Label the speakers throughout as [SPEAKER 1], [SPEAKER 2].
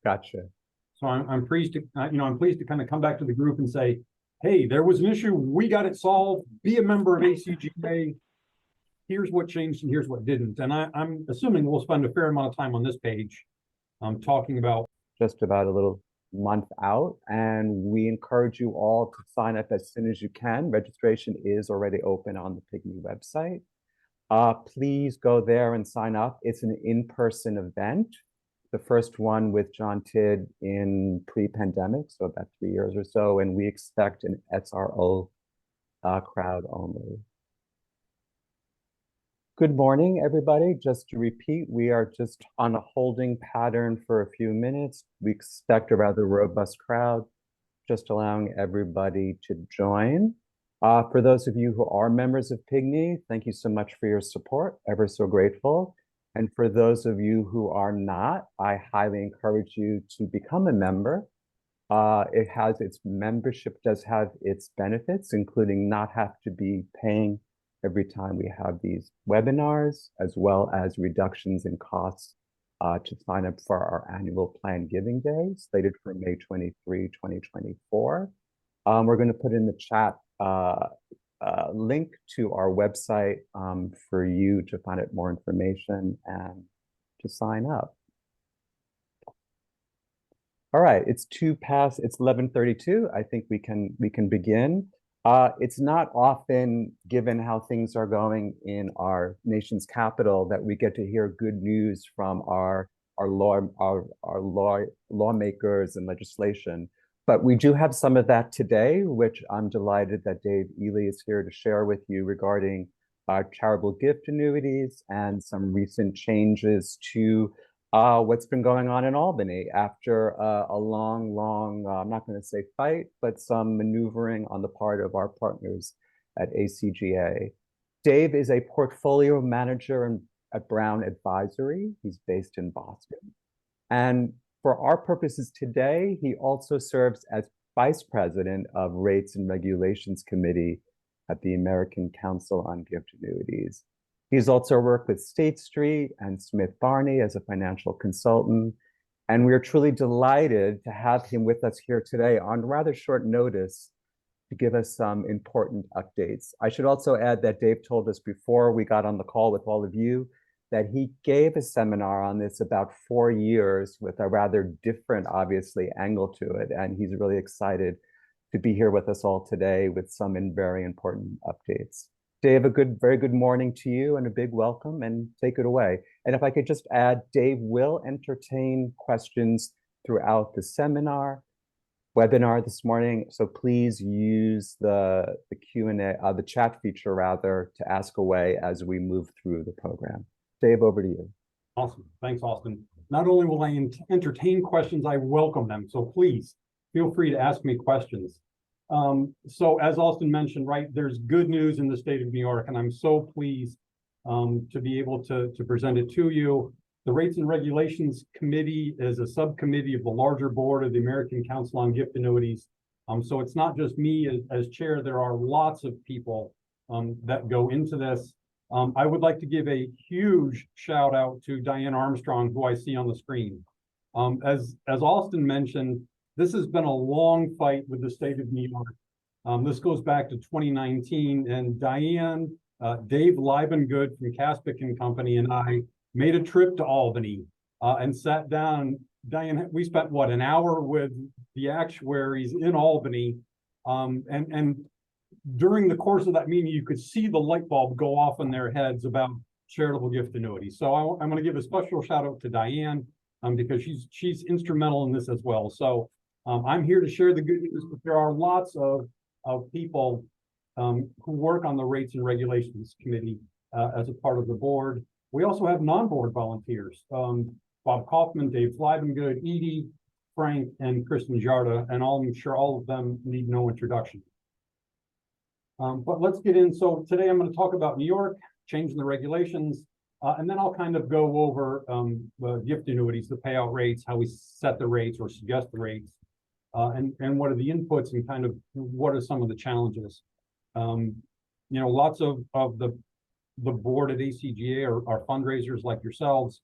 [SPEAKER 1] Gotcha.
[SPEAKER 2] So I'm pleased to, I'm pleased to kind of come back to the group and say, hey, there was an issue. We got it solved. Be a member of ACGA. Here's what changed and here's what didn't. And I'm assuming we'll spend a fair amount of time on this page talking about.
[SPEAKER 1] Just about a little month out, and we encourage you all to sign up as soon as you can. Registration is already open on the PGGNY website. Please go there and sign up. It's an in-person event. The first one with John Tidd in pre-pandemic, so about 3 years or so, and we expect an SRO crowd only. Good morning, everybody. Just to repeat, we are just on a holding pattern for a few minutes. We expect a rather robust crowd, just allowing everybody to join. For those of you who are members of PGGNY, thank you so much for your support. Ever so grateful. And for those of you who are not, I highly encourage you to become a member. Its membership does have its benefits, including not have to be paying every time we have these webinars, as well as reductions in costs to sign up for our annual Plan Giving Day, slated for May 23, 2024. We're going to put in the chat link to our website for you to find out more information and to sign up. All right, it's 11:32. I think we can begin. It's not often, given how things are going in our nation's capital, that we get to hear good news from our lawmakers and legislation. But we do have some of that today, which I'm delighted that Dave Ely is here to share with you regarding charitable gift annuities and some recent changes to what's been going on in Albany after a long, I'm not going to say fight, but some maneuvering on the part of our partners at ACGA. Dave is a portfolio manager at Brown Advisory. He's based in Boston. And for our purposes today, he also serves as Vice President of Rates and Regulations Committee at the American Council on Gift Annuities. He's also worked with State Street and Smith Barney as a financial consultant, and we are truly delighted to have him with us here today on rather short notice to give us some important updates. I should also add that Dave told us before we got on the call with all of you that he gave a seminar on this about 4 years with a rather different, obviously, angle to it, and he's really excited to be here with us all today with some very important updates. Dave, very good morning to you and a big welcome, and take it away. And if I could just add, Dave will entertain questions throughout the webinar this morning. So please use the Q&A, the chat feature rather, to ask away as we move through the program. Dave, over to you.
[SPEAKER 2] Awesome. Thanks, Austin. Not only will I entertain questions, I welcome them. So please feel free to ask me questions. So as Austin mentioned, right, there's good news in the state of New York, and I'm so pleased to be able to present it to you. The Rates and Regulations Committee is a subcommittee of the larger board of the American Council on Gift Annuities. So it's not just me as chair, there are lots of people that go into this. I would like to give a huge shout out to Diane Armstrong, who I see on the screen. As Austin mentioned, this has been a long fight with the state of New York. This goes back to 2019, and Diane, Dave Liebengood from Caspic and Company, and I made a trip to Albany and sat down. Diane, we spent, what, an hour with the actuaries in Albany, and during the course of that meeting, you could see the light bulb go off in their heads about charitable gift annuities. So I'm going to give a special shout out to Diane because she's instrumental in this as well. So I'm here to share the good news, but there are lots of people who work on the Rates and Regulations Committee as a part of the board. We also have non-board volunteers, Bob Kaufman, Dave Liebengood, Edie, Frank, and Kristen Jarda, and I'm sure all of them need no introduction. But let's get in. So today I'm going to talk about New York, changing the regulations, and then I'll kind of go over the gift annuities, the payout rates, how we set the rates or suggest the rates, and what are the inputs and kind of what are some of the challenges. Lots of the board at ACGA are fundraisers like yourselves.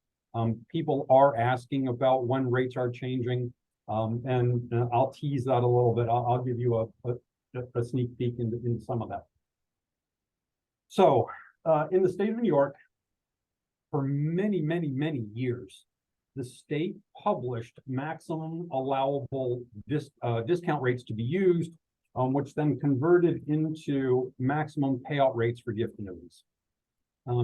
[SPEAKER 2] People are asking about when rates are changing, and I'll tease that a little bit. I'll give you a sneak peek into some of that. So, in the state of New York, for many, many, many years, the state published maximum allowable discount rates to be used, which then converted into maximum payout rates for gift annuities.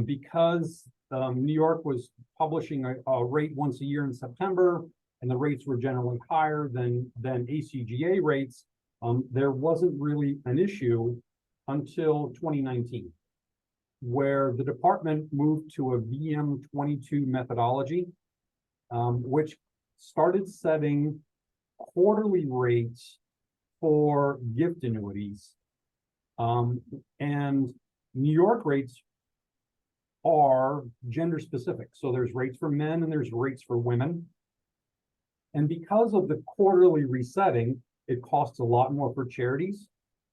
[SPEAKER 2] Because New York was publishing a rate once a year in September, and the rates were generally higher than ACGA rates, there wasn't really an issue until 2019, where the department moved to a VM22 methodology, which started setting quarterly rates for gift annuities. And New York rates are gender specific. So there's rates for men and there's rates for women. And because of the quarterly resetting, it costs a lot more for charities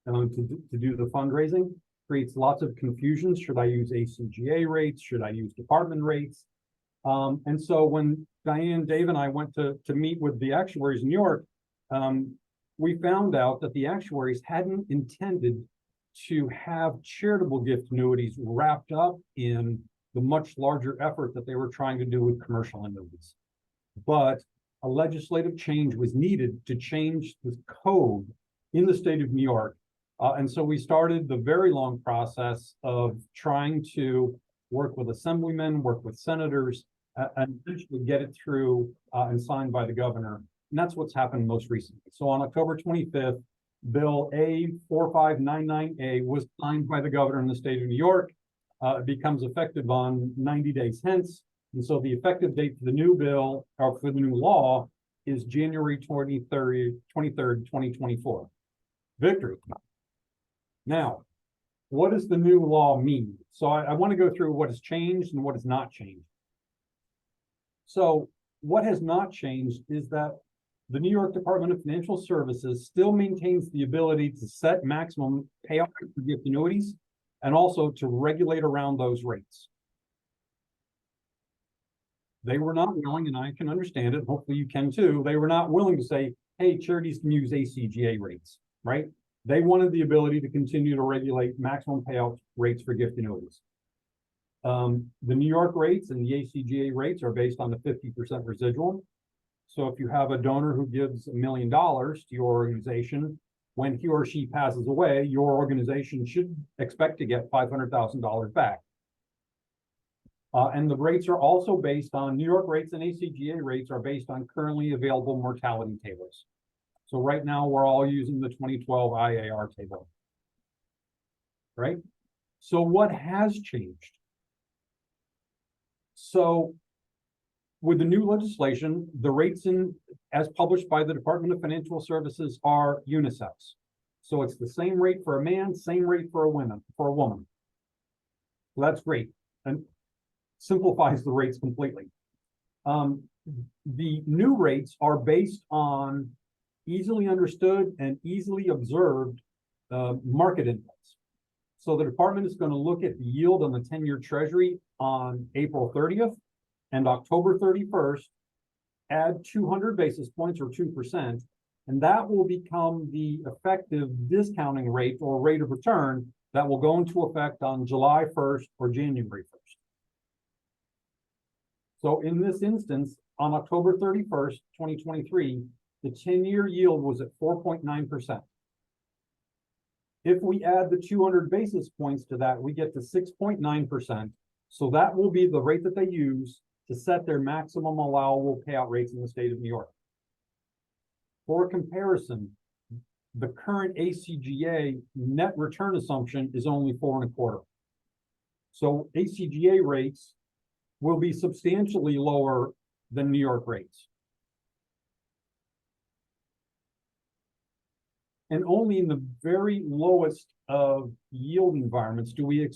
[SPEAKER 2] to do the fundraising. Creates lots of confusion. Should I use ACGA rates? Should I use department rates? And so when Diane, Dave, and I went to meet with the actuaries in New York, we found out that the actuaries hadn't intended to have charitable gift annuities wrapped up in the much larger effort that they were trying to do with commercial annuities. But a legislative change was needed to change the code in the state of New York. And so we started the very long process of trying to work with assemblymen, work with senators, and eventually get it through and signed by the governor. And that's what's happened most recently. So on October 25th, Bill A4599A was signed by the governor in the state of New York. It becomes effective on 90 days hence. And so the effective date for the new bill, or for the new law, is January 23rd, 2024. Victory. Now, what does the new law mean? So I want to go through what has changed and what has not changed. So what has not changed is that the New York Department of Financial Services still maintains the ability to set maximum payout for gift annuities and also to regulate around those rates. They were not willing, and I can understand it, hopefully you can too, they were not willing to say, hey, charities can use ACGA rates, right? They wanted the ability to continue to regulate maximum payout rates for gift annuities. The New York rates and the ACGA rates are based on the 50% residual. So if you have a donor who gives $1 million to your organization, when he or she passes away, your organization should expect to get $500,000 back. And the rates are also based on, New York rates and ACGA rates are based on currently available mortality tables. So right now we're all using the 2012 IAR table, right? So what has changed? So with the new legislation, the rates as published by the Department of Financial Services are unisex. So it's the same rate for a man, same rate for a woman. So that's great and simplifies the rates completely. The new rates are based on easily understood and easily observed market inputs. So the department is going to look at the yield on the 10-year treasury on April 30th and October 31st, add 200 basis points or 2%, and that will become the effective discounting rate or rate of return that will go into effect on July 1st or January 1st. So in this instance, on October 31st, 2023, the 10-year yield was at 4.9%. If we add the 200 basis points to that, we get to 6.9%. So that will be the rate that they use to set their maximum allowable payout rates in the state of New York. For comparison, the current ACGA net return assumption is only 4.25%. So ACGA rates will be substantially lower than New York rates. And only in the very lowest of yield environments do we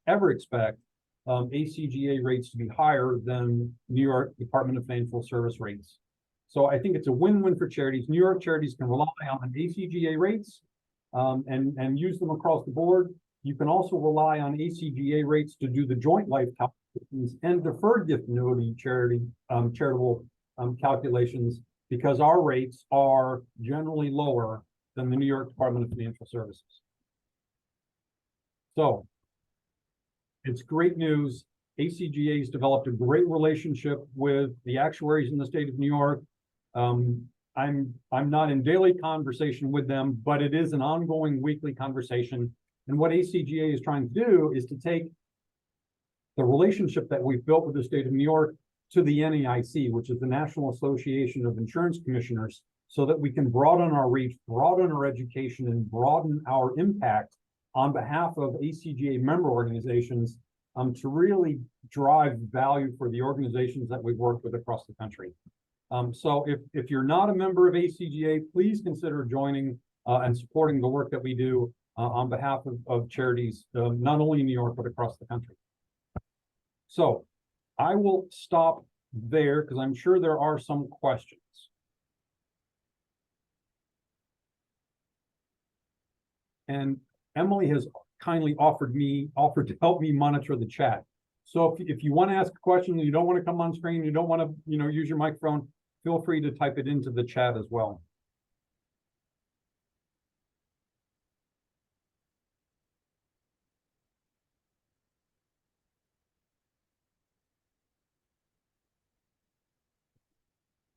[SPEAKER 2] ever expect ACGA rates to be higher than New York Department of Financial Service rates. So I think it's a win-win for charities. New York charities can rely on ACGA rates and use them across the board. You can also rely on ACGA rates to do the joint life calculations and deferred gift annuity charitable calculations, because our rates are generally lower than the New York Department of Financial Services. So it's great news. ACGA has developed a great relationship with the actuaries in the state of New York. I'm not in daily conversation with them, but it is an ongoing weekly conversation. And what ACGA is trying to do is to take the relationship that we've built with the state of New York to the NAIC, which is the National Association of Insurance Commissioners, so that we can broaden our reach, broaden our education, and broaden our impact on behalf of ACGA member organizations to really drive value for the organizations that we've worked with across the country. So if you're not a member of ACGA, please consider joining and supporting the work that we do on behalf of charities, not only in New York, but across the country. So I will stop there because I'm sure there are some questions. And Emily has kindly offered to help me monitor the chat. So if you want to ask a question and you don't want to come on screen, you don't want to, use your microphone, feel free to type it into the chat as well.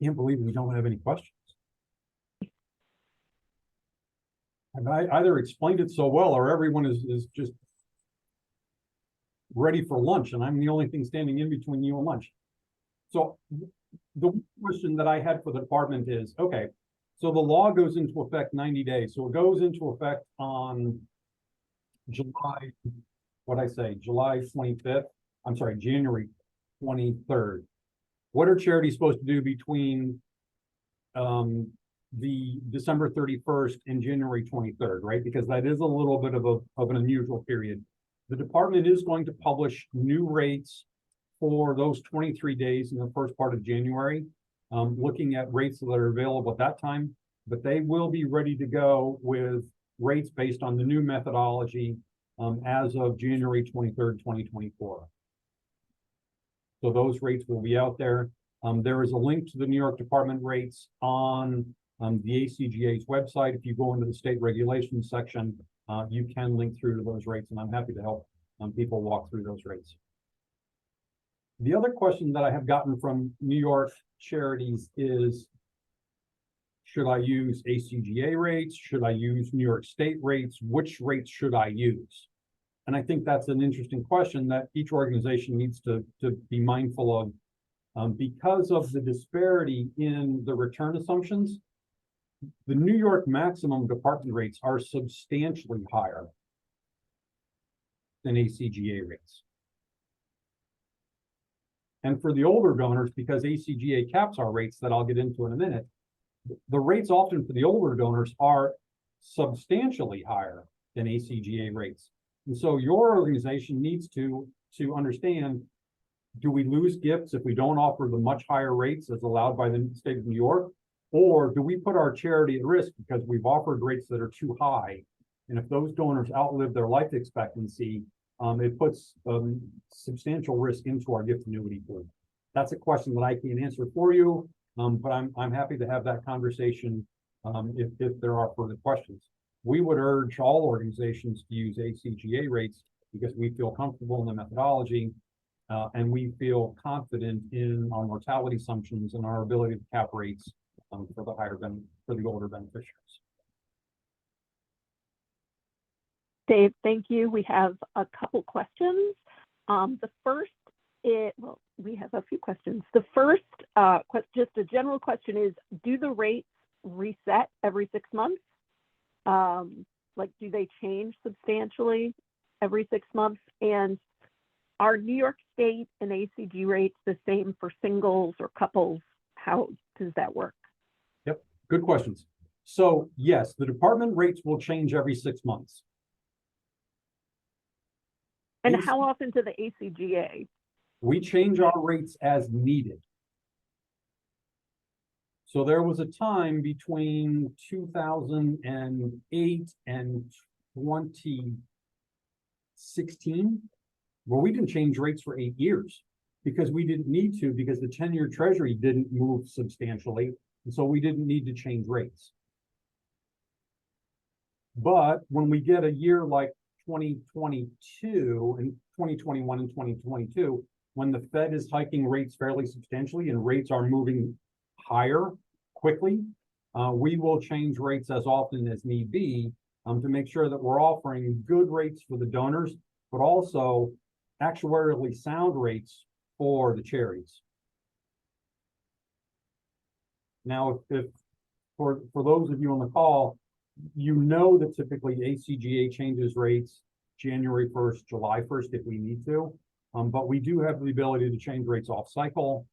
[SPEAKER 2] Can't believe we don't have any questions. And I either explained it so well or everyone is just ready for lunch and I'm the only thing standing in between you and lunch. So the question that I had for the department is, okay, so the law goes into effect 90 days. So it goes into effect on July 25th. I'm sorry, January 23rd. What are charities supposed to do between the December 31st and January 23rd, right? Because that is a little bit of an unusual period. The department is going to publish new rates for those 23 days in the first part of January, looking at rates that are available at that time, but they will be ready to go with rates based on the new methodology as of January 23rd, 2024. So those rates will be out there. There is a link to the New York Department rates on the ACGA's website. If you go into the state regulations section, you can link through to those rates, and I'm happy to help people walk through those rates. The other question that I have gotten from New York charities is, should I use ACGA rates? Should I use New York State rates? Which rates should I use? And I think that's an interesting question that each organization needs to be mindful of. Because of the disparity in the return assumptions, the New York maximum department rates are substantially higher than ACGA rates. And for the older donors, because ACGA caps our rates that I'll get into in a minute, the rates often for the older donors are substantially higher than ACGA rates. And so your organization needs to understand, do we lose gifts if we don't offer the much higher rates as allowed by the state of New York? Or do we put our charity at risk because we've offered rates that are too high? And if those donors outlive their life expectancy, it puts substantial risk into our gift annuity pool. That's a question that I can't answer for you, but I'm happy to have that conversation if there are further questions. We would urge all organizations to use ACGA rates because we feel comfortable in the methodology and we feel confident in our mortality assumptions and our ability to cap rates for the older beneficiaries.
[SPEAKER 3] Dave, thank you. We have a couple questions. The first is, well, we have a few questions. The first, just a general question is, do the rates reset every 6 months? Like, do they change substantially every 6 months? And are New York State and ACG rates the same for singles or couples? How does that work?
[SPEAKER 2] Yep, good questions. So yes, the department rates will change every 6 months.
[SPEAKER 3] And how often to the ACGA?
[SPEAKER 2] We change our rates as needed. So there was a time between 2008 and 16. Well, we didn't change rates for 8 years because we didn't need to, because the 10-year treasury didn't move substantially. And so we didn't need to change rates. But when we get a year like 2022 and 2021 and 2022, when the Fed is hiking rates fairly substantially and rates are moving higher quickly, we will change rates as often as need be to make sure that we're offering good rates for the donors, but also actuarially sound rates for the charities. Now, if for those of you on the call, you know that typically ACGA changes rates January 1st, July 1st if we need to, but we do have the ability to change rates off cycle,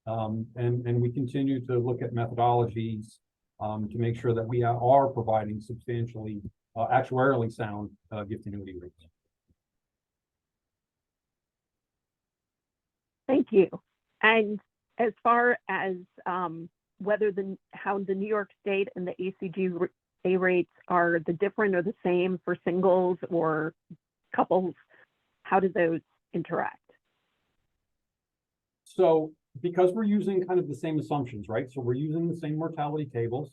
[SPEAKER 2] and we continue to look at methodologies to make sure that we are providing substantially actuarially sound gift annuity rates.
[SPEAKER 3] Thank you. And as far as whether how the New York State and the ACGA rates are the different or the same for singles or couples, how do those interact?
[SPEAKER 2] So because we're using kind of the same assumptions, right? So we're using the same mortality tables,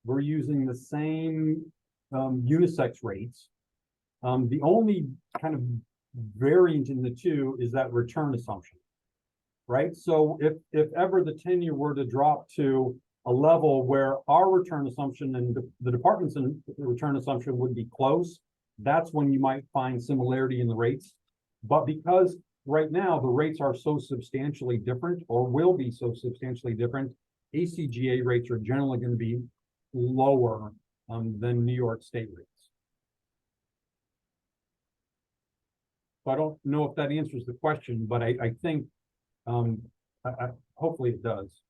[SPEAKER 2] we're using the same unisex rates. The only kind of variant in the two is that return assumption, right? So if ever the 10-year were to drop to a level where our return assumption and the department's return assumption would be close, that's when you might find similarity in the rates. But because right now the rates are so substantially different, or will be so substantially different, ACGA rates are generally going to be lower than New York State rates. So I don't know if that answers the question, but I think hopefully it does.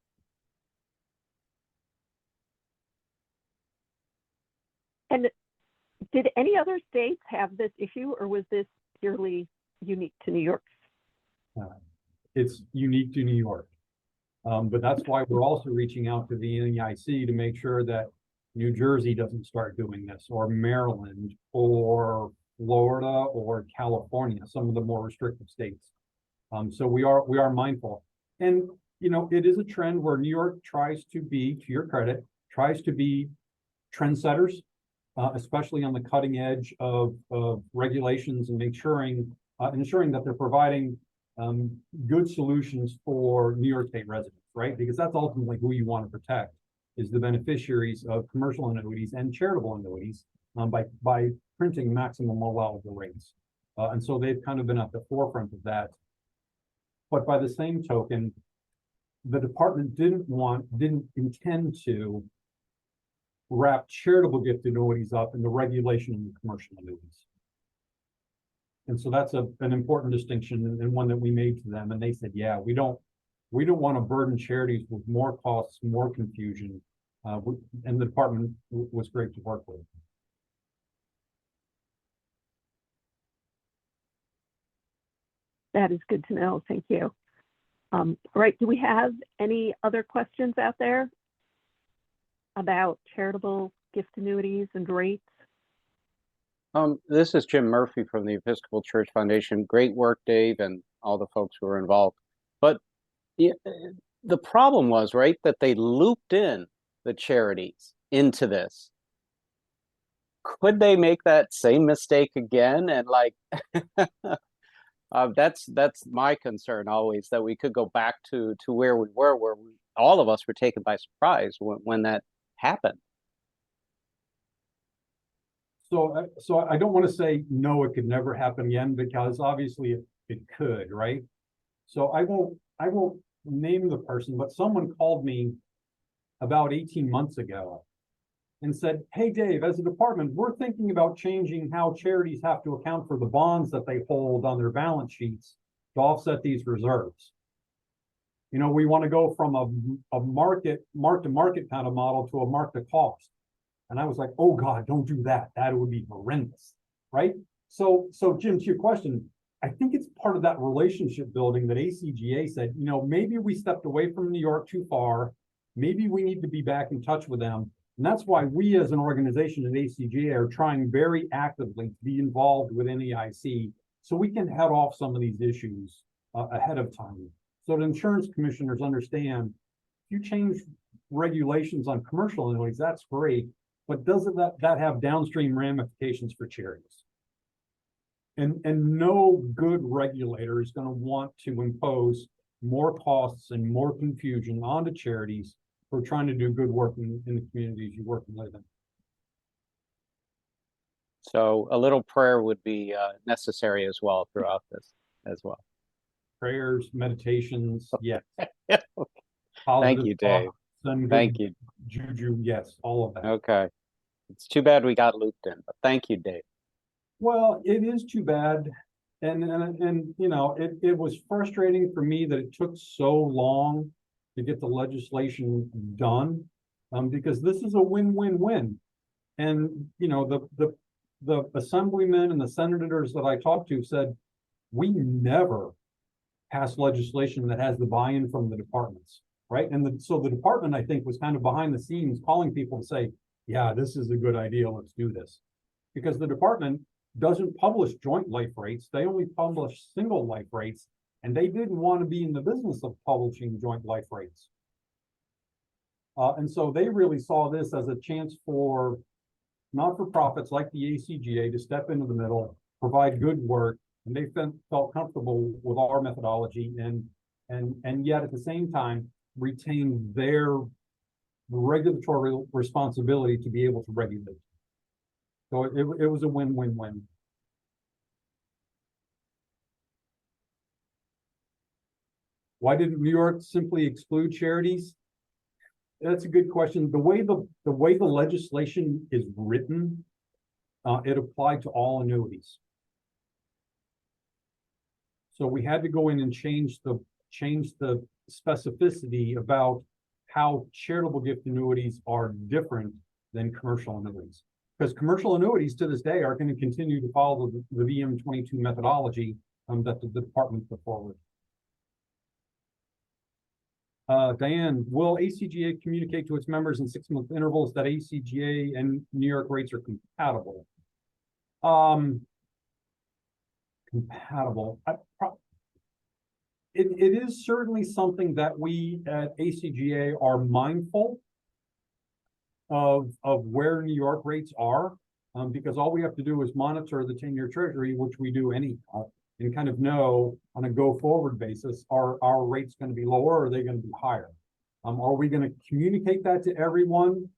[SPEAKER 3] And did any other states have this issue, or was this purely unique to New York?
[SPEAKER 2] It's unique to New York. But that's why we're also reaching out to the NEIC to make sure that New Jersey doesn't start doing this, or Maryland, or Florida, or California, some of the more restrictive states. So we are mindful. And, you know, it is a trend where New York tries to be, to your credit, tries to be trendsetters, especially on the cutting edge of regulations and ensuring that they're providing good solutions for New York State residents, right? Because that's ultimately who you want to protect, is the beneficiaries of commercial annuities and charitable annuities by printing maximum allowable rates. And so they've kind of been at the forefront of that. But by the same token, the department didn't intend to wrap charitable gift annuities up in the regulation of the commercial annuities. And so that's an important distinction, and one that we made to them. And they said, yeah, we don't want to burden charities with more costs, more confusion. And the department was great to work with.
[SPEAKER 3] That is good to know. Thank you. All right. Do we have any other questions out there about charitable gift annuities and rates?
[SPEAKER 4] This is Jim Murphy from the Episcopal Church Foundation. Great work, Dave, and all the folks who are involved. But the problem was, right, that they looped in the charities into this. Could they make that same mistake again? And like, that's my concern always, that we could go back to where we were, where all of us were taken by surprise when that happened.
[SPEAKER 2] So I don't want to say no, it could never happen again, because obviously it could, right? So I won't name the person, but someone called me about 18 months ago and said, hey, Dave, as a department, we're thinking about changing how charities have to account for the bonds that they hold on their balance sheets to offset these reserves. You know, we want to go from a mark-to-market kind of model to a mark-to-cost. And I was like, oh God, don't do that. That would be horrendous, right? So Jim, to your question, I think it's part of that relationship building that ACGA said, you know, maybe we stepped away from New York too far. Maybe we need to be back in touch with them. And that's why we as an organization at ACGA are trying very actively to be involved with NEIC so we can head off some of these issues ahead of time. So that insurance commissioners understand if you change regulations on commercial annuities, that's great, but doesn't that have downstream ramifications for charities? And no good regulator is going to want to impose more costs and more confusion onto charities for trying to do good work in the communities you work and live in.
[SPEAKER 4] So a little prayer would be necessary as well throughout this as well.
[SPEAKER 2] Prayers, meditations, yes.
[SPEAKER 4] Thank you, Dave. Thank you.
[SPEAKER 2] Juju, yes, all of that.
[SPEAKER 4] Okay. It's too bad we got looped in, but thank you, Dave.
[SPEAKER 2] Well, it is too bad. And you know, it was frustrating for me that it took so long to get the legislation done, because this is a win-win-win. And, you know, the assemblymen and the senators that I talked to said, we never pass legislation that has the buy-in from the departments, right? And so the department, I think, was kind of behind the scenes calling people to say, yeah, this is a good idea, let's do this. Because the department doesn't publish joint life rates, they only publish single life rates, and they didn't want to be in the business of publishing joint life rates. And so they really saw this as a chance for not-for-profits like the ACGA to step into the middle, provide good work, and they felt comfortable with our methodology and yet at the same time retain their regulatory responsibility to be able to regulate. So it was a win-win-win. Why didn't New York simply exclude charities? That's a good question. The way the legislation is written, it applied to all annuities. So we had to go in and change the specificity about how charitable gift annuities are different than commercial annuities. Because commercial annuities to this day are going to continue to follow the VM22 methodology that the department put forward. Diane, will ACGA communicate to its members in 6-month intervals that ACGA and New York rates are compatible? Compatible. It is certainly something that we at ACGA are mindful of where New York rates are, because all we have to do is monitor the 10-year treasury, which we do anyhow, and kind of know on a go-forward basis, are our rates going to be lower or are they going to be higher? Are we going to communicate that to everyone?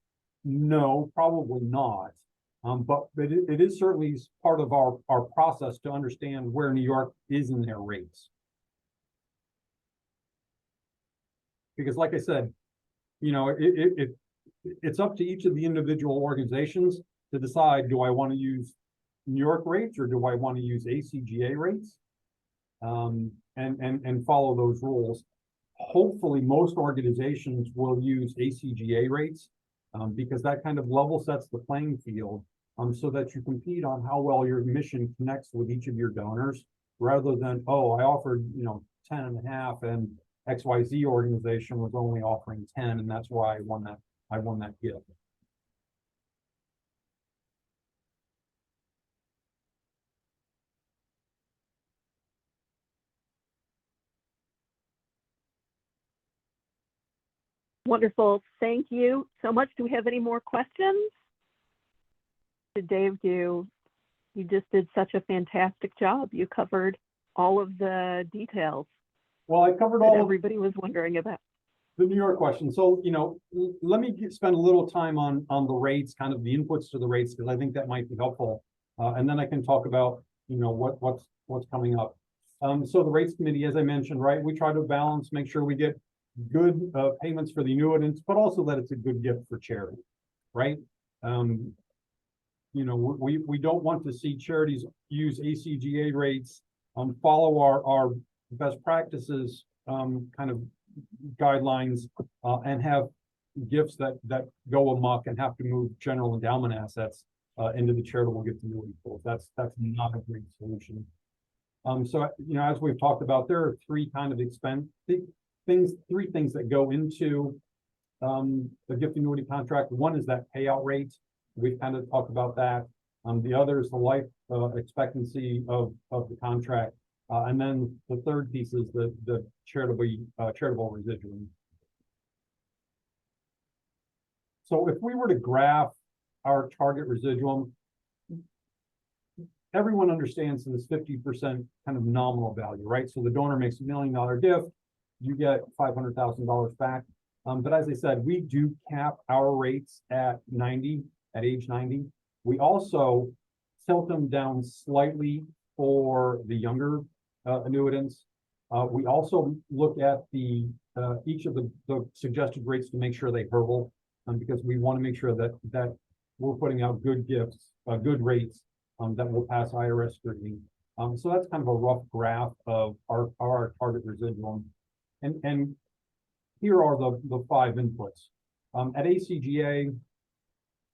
[SPEAKER 2] No, probably not. But it is certainly part of our process to understand where New York is in their rates. Because like I said, you know, it's up to each of the individual organizations to decide, do I want to use New York rates or do I want to use ACGA rates? And follow those rules. Hopefully most organizations will use ACGA rates because that kind of level sets the playing field so that you compete on how well your mission connects with each of your donors, rather than, oh, I offered, you know, 10.5 and XYZ organization was only offering 10, and that's why I won that gift.
[SPEAKER 3] Wonderful. Thank you so much. Do we have any more questions? Did Dave do? You just did such a fantastic job. You covered all of the details.
[SPEAKER 2] Well, I covered all
[SPEAKER 3] everybody was wondering about
[SPEAKER 2] the New York question. So, you know, let me spend a little time on the rates, kind of the inputs to the rates, because I think that might be helpful. And then I can talk about, you know, what's coming up. So the rates committee, as I mentioned, right, we try to balance, make sure we get good payments for the annuitants, but also that it's a good gift for charity, right? You know, we don't want to see charities use ACGA rates, follow our best practices kind of guidelines, and have gifts that go amok and have to move general endowment assets into the charitable gift annuity pool. That's not a great solution. So, you know, as we've talked about, there are three kind of three things that go into the gift annuity contract. One is that payout rate. We've kind of talked about that. The other is the life expectancy of the contract. And then the third piece is the charitable residuum. So if we were to graph our target residuum, everyone understands this 50% kind of nominal value, right? So the donor makes $1 million gift, you get $500,000 back. But as I said, we do cap our rates at age 90. We also tilt them down slightly for the younger annuitants. We also look at each of the suggested rates to make sure they hurdle, because we want to make sure that we're putting out good gifts, good rates that will pass IRS scrutiny. So that's kind of a rough graph of our target residuum. And here are the 5 inputs. At ACGA,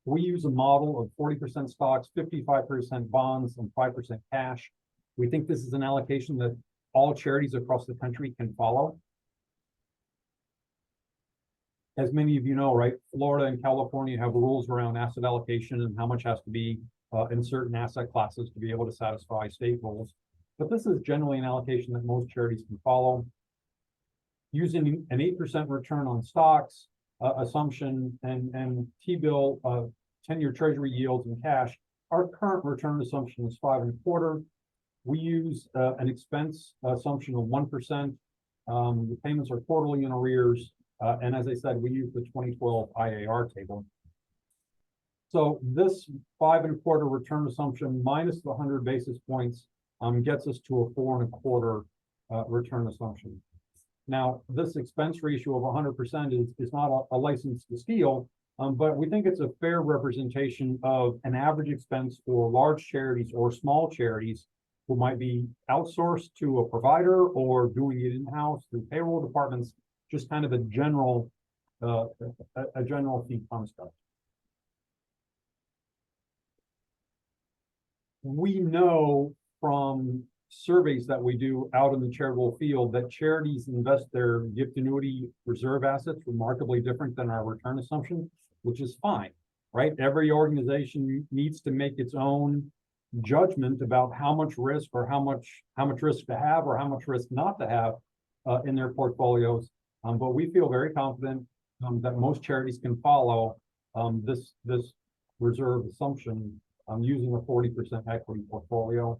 [SPEAKER 2] we use a model of 40% stocks, 55% bonds, and 5% cash. We think this is an allocation that all charities across the country can follow. As many of you know, right, Florida and California have rules around asset allocation and how much has to be in certain asset classes to be able to satisfy state rules. But this is generally an allocation that most charities can follow. Using an 8% return on stocks assumption and T-bill 10-year treasury yields and cash, our current return assumption is 5.25. We use an expense assumption of 1%. The payments are quarterly in arrears. And as I said, we use the 2012 IAR table. So this 5.25 return assumption minus the 100 basis points gets us to a 4.25 return assumption. Now, this expense ratio of 100% is not a license to steal, but we think it's a fair representation of an average expense for large charities or small charities who might be outsourced to a provider or doing it in-house through payroll departments, just kind of a general fee construct. We know from surveys that we do out in the charitable field that charities invest their gift annuity reserve assets remarkably different than our return assumption, which is fine, right? Every organization needs to make its own judgment about how much risk or how much risk to have or how much risk not to have in their portfolios. But we feel very confident that most charities can follow this reserve assumption using a 40% equity portfolio.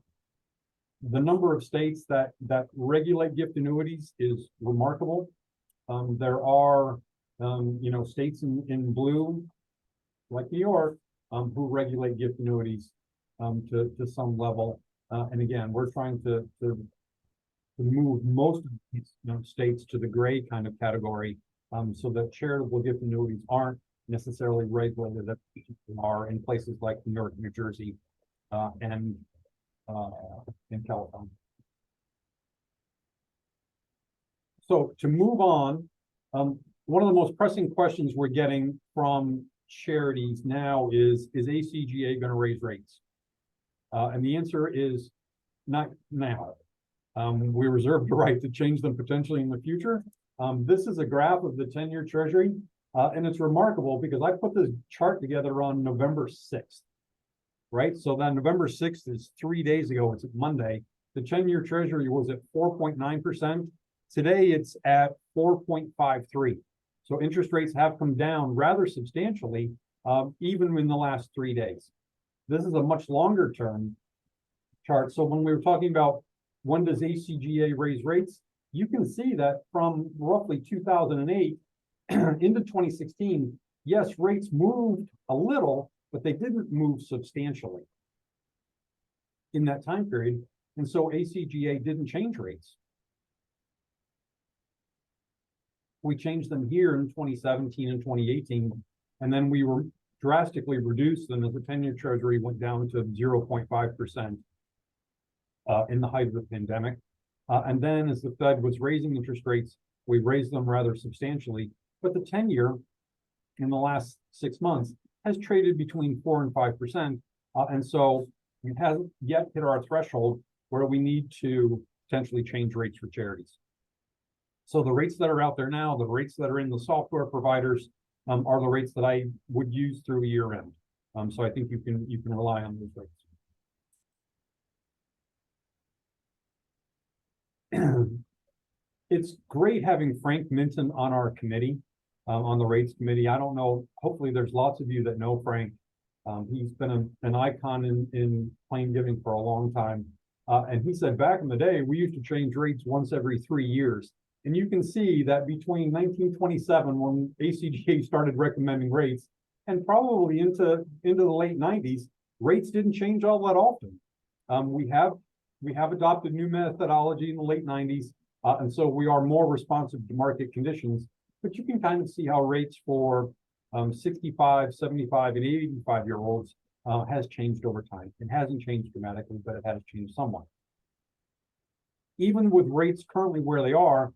[SPEAKER 2] The number of states that regulate gift annuities is remarkable. There are, states in blue, like New York, who regulate gift annuities to some level. And again, we're trying to move most of these states to the gray kind of category, so that charitable gift annuities aren't necessarily regulated as they are in places like New York, New Jersey, and in California. So to move on, one of the most pressing questions we're getting from charities now is ACGA going to raise rates? And the answer is not now. We reserve the right to change them potentially in the future. This is a graph of the 10-year treasury, and it's remarkable because I put this chart together on November 6th. Right, so then November 6th is 3 days ago. It's Monday. The 10-year treasury was at 4.9%. Today it's at 4.53. So interest rates have come down rather substantially, even in the last 3 days. This is a much longer term chart. So when we were talking about when does ACGA raise rates, you can see that from roughly 2008 into 2016, yes, rates moved a little, but they didn't move substantially in that time period. And so ACGA didn't change rates. We changed them here in 2017 and 2018, and then we were drastically reduced them as the 10-year treasury went down to 0.5% in the height of the pandemic. And then as the Fed was raising interest rates, we raised them rather substantially. But the 10-year in the last 6 months has traded between 4 and 5%. And so it hasn't yet hit our threshold where we need to potentially change rates for charities. So the rates that are out there now, the rates that are in the software providers, are the rates that I would use through year end. So I think you can rely on those rates. It's great having Frank Minton on our committee, on the rates committee. I don't know, hopefully there's lots of you that know Frank. He's been an icon in claim giving for a long time. And he said back in the day, we used to change rates once every 3 years. And you can see that between 1927, when ACGA started recommending rates, and probably into the late 90s, rates didn't change all that often. We have adopted new methodology in the late 90s, and so we are more responsive to market conditions. But you can kind of see how rates for 65, 75, and 85-year-olds has changed over time. It hasn't changed dramatically, but it has changed somewhat. Even with rates currently where they are,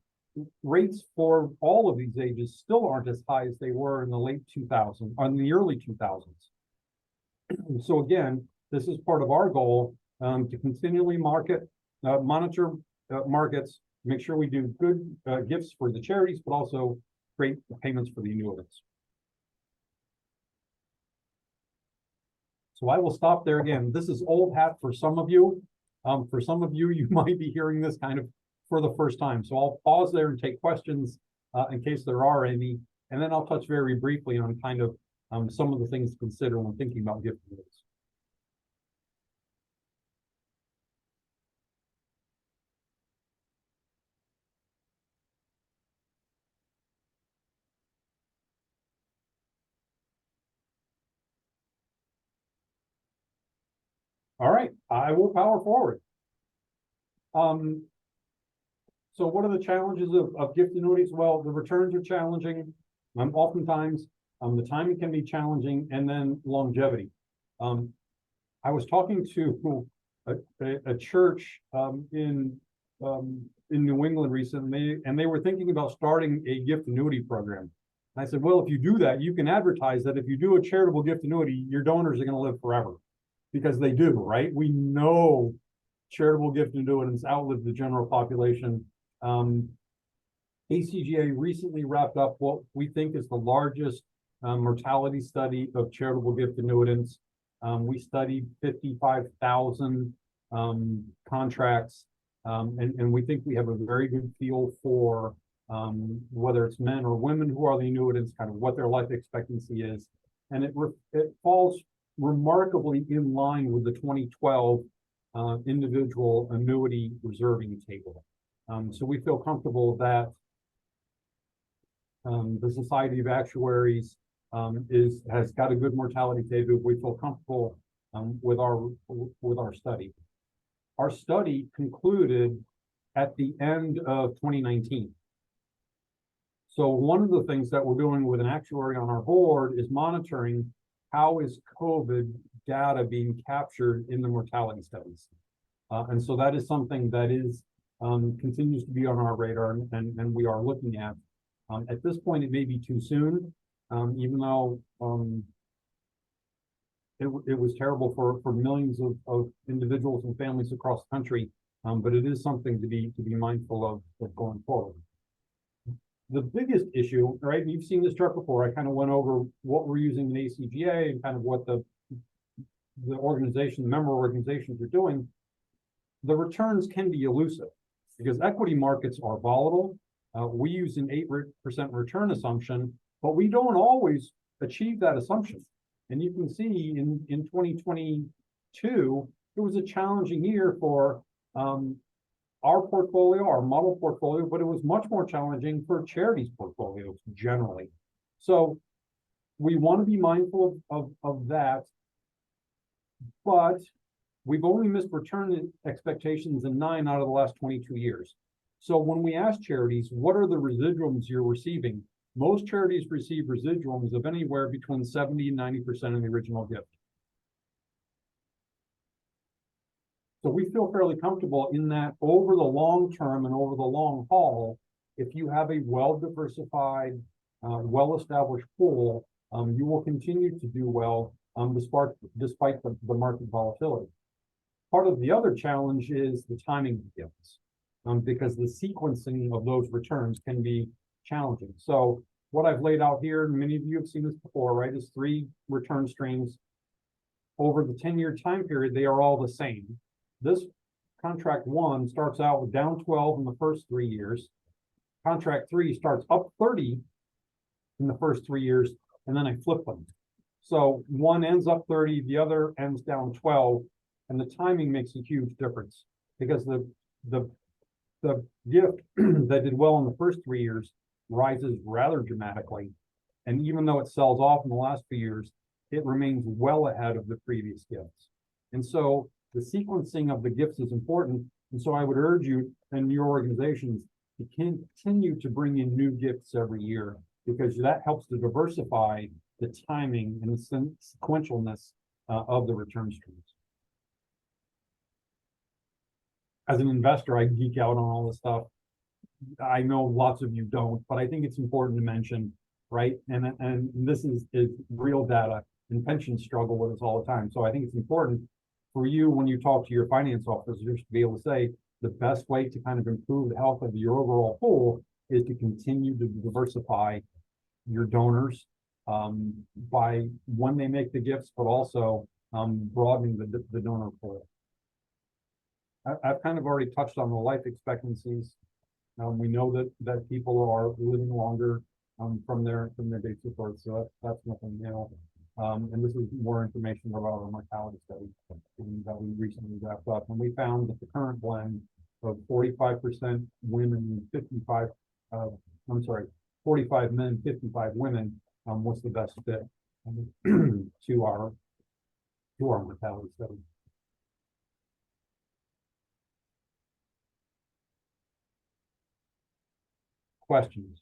[SPEAKER 2] rates for all of these ages still aren't as high as they were in the late 2000s, or in the early 2000s. So again, this is part of our goal to continually monitor markets, make sure we do good gifts for the charities, but also great payments for the annuitants. So I will stop there again. This is old hat for some of you. For some of you, you might be hearing this kind of for the first time. So I'll pause there and take questions in case there are any, and then I'll touch very briefly on kind of some of the things to consider when thinking about gift annuities. All right, I will power forward. So what are the challenges of gift annuities? Well, the returns are challenging. Oftentimes, the timing can be challenging, and then longevity. I was talking to a church in New England recently, and they were thinking about starting a gift annuity program. And I said, well, if you do that, you can advertise that if you do a charitable gift annuity, your donors are going to live forever, because they do, right? We know charitable gift annuitants outlive the general population. ACGA recently wrapped up what we think is the largest mortality study of charitable gift annuitants. We studied 55,000 contracts, and we think we have a very good feel for whether it's men or women who are the annuitants, kind of what their life expectancy is. And it falls remarkably in line with the 2012 individual annuity reserving table. So we feel comfortable that the Society of Actuaries has got a good mortality table. We feel comfortable with our study. Our study concluded at the end of 2019. So one of the things that we're doing with an actuary on our board is monitoring how is COVID data being captured in the mortality studies. And so that is something that is continues to be on our radar, and we are looking at. At this point, it may be too soon, even though it was terrible for millions of individuals and families across the country, but it is something to be mindful of going forward. The biggest issue, right? You've seen this chart before. I kind of went over what we're using in ACGA and kind of what the organization, the member organizations are doing. The returns can be elusive because equity markets are volatile. We use an 8% return assumption, but we don't always achieve that assumption. And you can see in 2022, it was a challenging year for our portfolio, our model portfolio, but it was much more challenging for charities portfolios generally. So we want to be mindful of that, but we've only missed return expectations in 9 out of the last 22 years. So when we ask charities, what are the residuals you're receiving? Most charities receive residuals of anywhere between 70 and 90% of the original gift. So we feel fairly comfortable in that over the long term and over the long haul, if you have a well-diversified, well-established pool, you will continue to do well despite the market volatility. Part of the other challenge is the timing of gifts. because the sequencing of those returns can be challenging. So what I've laid out here, and many of you have seen this before, right, is 3 return streams. Over the 10-year time period, they are all the same. This contract 1 starts out with down 12 in the first 3 years. Contract 3 starts up 30 in the first 3 years, and then I flip them. So one ends up 30, the other ends down 12, and the timing makes a huge difference because the gift that did well in the first 3 years rises rather dramatically. And even though it sells off in the last few years, it remains well ahead of the previous gifts. And so the sequencing of the gifts is important. And so I would urge you and your organizations to continue to bring in new gifts every year, because that helps to diversify the timing and the sequentialness of the return streams. As an investor, I geek out on all this stuff. I know lots of you don't, but I think it's important to mention, right? And this is real data, and pensions struggle with us all the time. So I think it's important for you, when you talk to your finance officers, to be able to say the best way to kind of improve the health of your overall pool is to continue to diversify your donors by when they make the gifts, but also broadening the donor pool. I've kind of already touched on the life expectancies. We know that people are living longer from their dates of birth, so that's nothing new. And this is more information about our mortality study that we recently wrapped up, and we found that the current blend of 45% women, 45 men, 55 women was the best fit to our mortality study. Questions?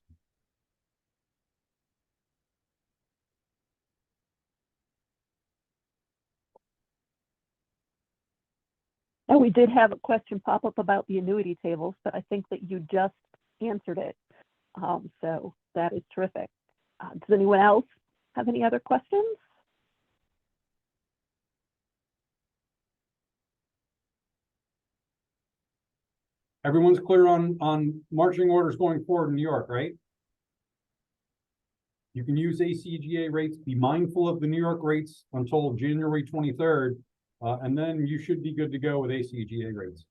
[SPEAKER 3] And we did have a question pop up about the annuity tables, but I think that you just answered it. So that is terrific. Does anyone else have any other questions?
[SPEAKER 2] Everyone's clear on marching orders going forward in New York, right? You can use ACGA rates, be mindful of the New York rates until January 23rd, and then you should be good to go with ACGA rates.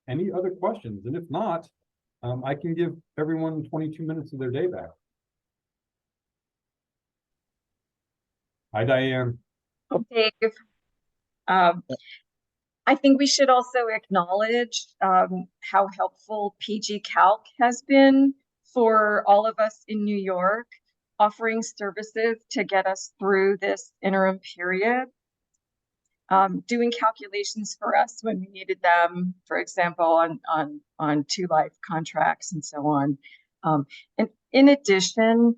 [SPEAKER 2] Any other questions? And if not, I can give everyone 22 minutes of their day back. Hi, Diane.
[SPEAKER 5] Dave. I think we should also acknowledge how helpful PG Calc has been for all of us in New York, offering services to get us through this interim period. Doing calculations for us when we needed them, for example, on 2 life contracts and so on. And in addition,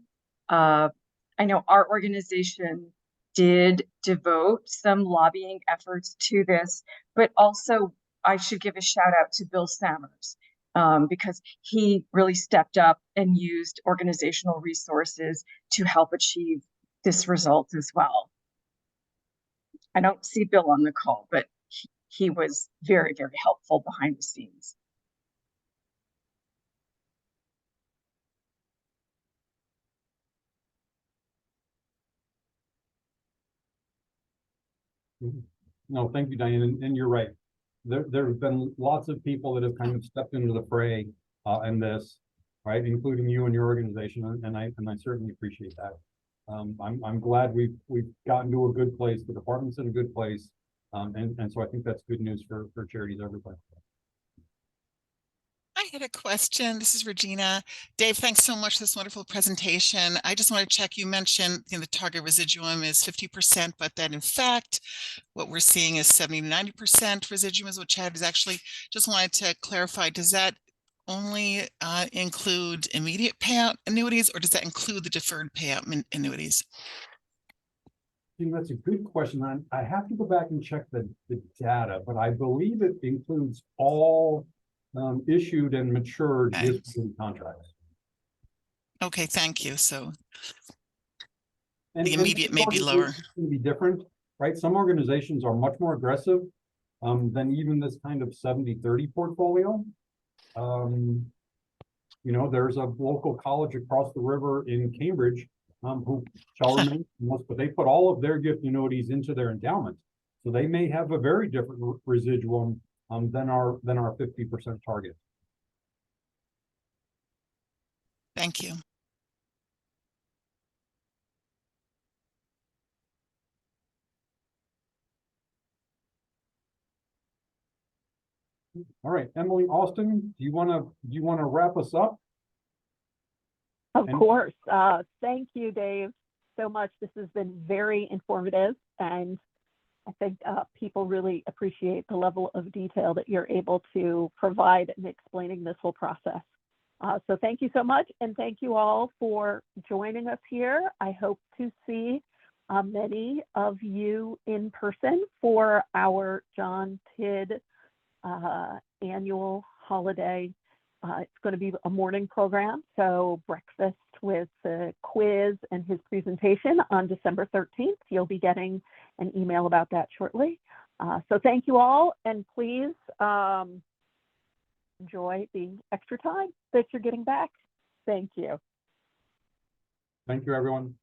[SPEAKER 5] I know our organization did devote some lobbying efforts to this, but also I should give a shout out to Bill Sammers because he really stepped up and used organizational resources to help achieve this result as well. I don't see Bill on the call, but he was very, very helpful behind the scenes.
[SPEAKER 2] No, thank you, Diane, and you're right. There have been lots of people that have kind of stepped into the fray in this, right, including you and your organization, and I certainly appreciate that. I'm glad we've gotten to a good place. The department's in a good place, and so I think that's good news for charities everywhere.
[SPEAKER 6] I had a question. This is Regina. Dave, thanks so much for this wonderful presentation. I just want to check, you mentioned the target residuum is 50%, but that in fact, what we're seeing is 70 to 90% residuum is what Chad is actually. Just wanted to clarify, does that only include immediate payout annuities, or does that include the deferred payout annuities?
[SPEAKER 2] That's a good question. I have to go back and check the data, but I believe it includes all issued and matured contracts.
[SPEAKER 6] Okay, thank you. So
[SPEAKER 2] And
[SPEAKER 6] The immediate may be lower.
[SPEAKER 2] It's going to be different, right? Some organizations are much more aggressive than even this kind of 70-30 portfolio. You know, there's a local college across the river in Cambridge who shall remain nameless, but they put all of their gift annuities into their endowment. So they may have a very different residuum than our 50% target.
[SPEAKER 6] Thank you.
[SPEAKER 2] All right, Emily, Austin, do you want to wrap us up?
[SPEAKER 3] Of course. Thank you, Dave, so much. This has been very informative, and I think people really appreciate the level of detail that you're able to provide in explaining this whole process. So thank you so much, and thank you all for joining us here. I hope to see many of you in person for our John Tidd annual holiday. It's going to be a morning program, so breakfast with the quiz and his presentation on December 13th. You'll be getting an email about that shortly. So thank you all, and please enjoy the extra time that you're getting back. Thank you.
[SPEAKER 2] Thank you, everyone.